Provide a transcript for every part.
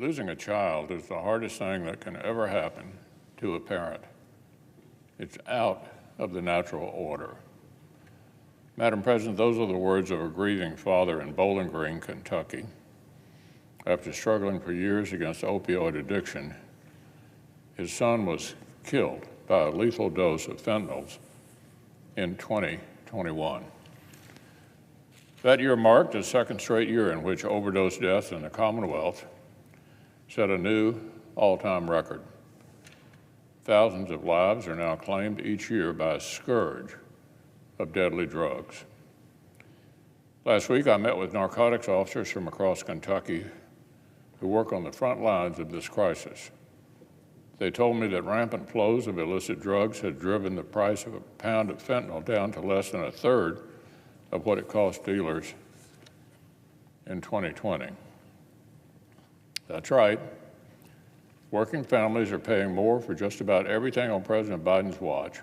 Losing a child is the hardest thing that can ever happen to a parent. It's out of the natural order. Madam President, those are the words of a grieving father in Bowling Green, Kentucky. After struggling for years against opioid addiction, his son was killed by a lethal dose of fentanyl in 2021. That year marked the second straight year in which overdose deaths in the Commonwealth set a new all-time record. Thousands of lives are now claimed each year by a scourge of deadly drugs. Last week, I met with narcotics officers from across Kentucky who work on the front lines of this crisis. They told me that rampant flows of illicit drugs had driven the price of a pound of fentanyl down to less than a third of what it cost dealers in 2020. That's right. Working families are paying more for just about everything on President Biden's watch,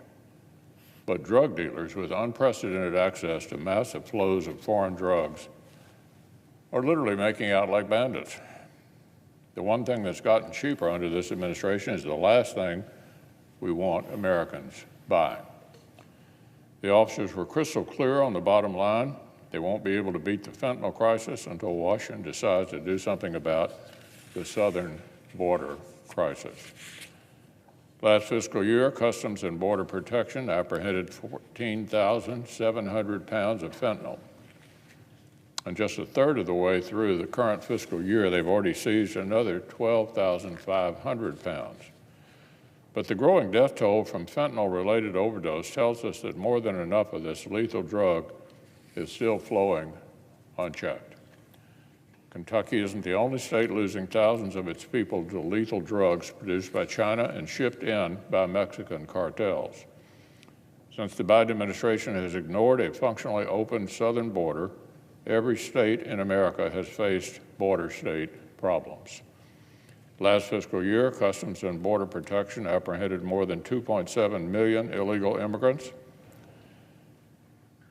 but drug dealers with unprecedented access to massive flows of foreign drugs are literally making out like bandits. The one thing that's gotten cheaper under this administration is the last thing we want Americans buying. The officers were crystal clear on the bottom line. They won't be able to beat the fentanyl crisis until Washington decides to do something about the southern border crisis. Last fiscal year, Customs and Border Protection apprehended 14,700 pounds of fentanyl. And just a third of the way through the current fiscal year, they've already seized another 12,500 pounds. But the growing death toll from fentanyl-related overdose tells us that more than enough of this lethal drug is still flowing unchecked. Kentucky isn't the only state losing thousands of its people to lethal drugs produced by China and shipped in by Mexican cartels. Since the Biden administration has ignored a functionally open southern border, every state in America has faced border state problems. Last fiscal year, Customs and Border Protection apprehended more than 2.7 million illegal immigrants.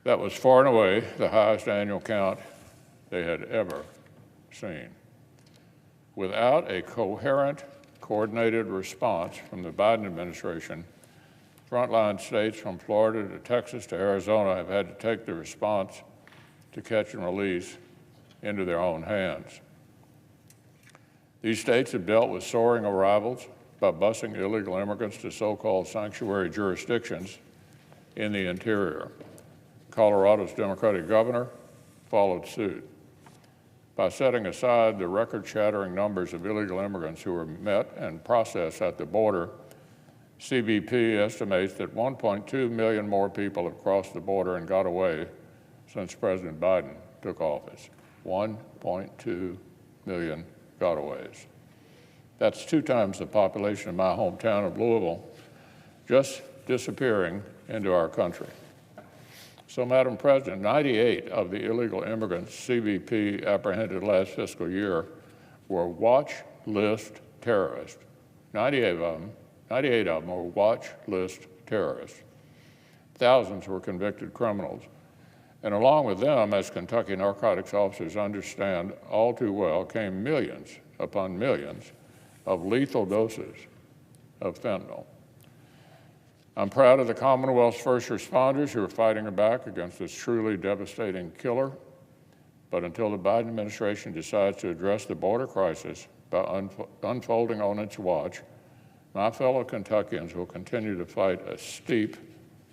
That was far and away the highest annual count they had ever seen. Without a coherent, coordinated response from the Biden administration, frontline states from Florida to Texas to Arizona have had to take the response to catch and release into their own hands. These states have dealt with soaring arrivals by busing illegal immigrants to so-called sanctuary jurisdictions in the interior. Colorado's Democratic governor followed suit. By setting aside the record-shattering numbers of illegal immigrants who were met and processed at the border, CBP estimates that 1.2 million more people have crossed the border and got away since President Biden took office. 1.2 million gotaways. That's 2 times the population of my hometown of Louisville just disappearing into our country. So, Madam President, 98 of the illegal immigrants CBP apprehended last fiscal year were watch list terrorists. 98 of them were watch list terrorists. Thousands were convicted criminals. And along with them, as Kentucky narcotics officers understand all too well, came millions upon millions of lethal doses of fentanyl. I'm proud of the Commonwealth's first responders who are fighting back against this truly devastating killer. But until the Biden administration decides to address the border crisis by unfolding on its watch, my fellow Kentuckians will continue to fight a steep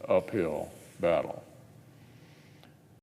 uphill battle.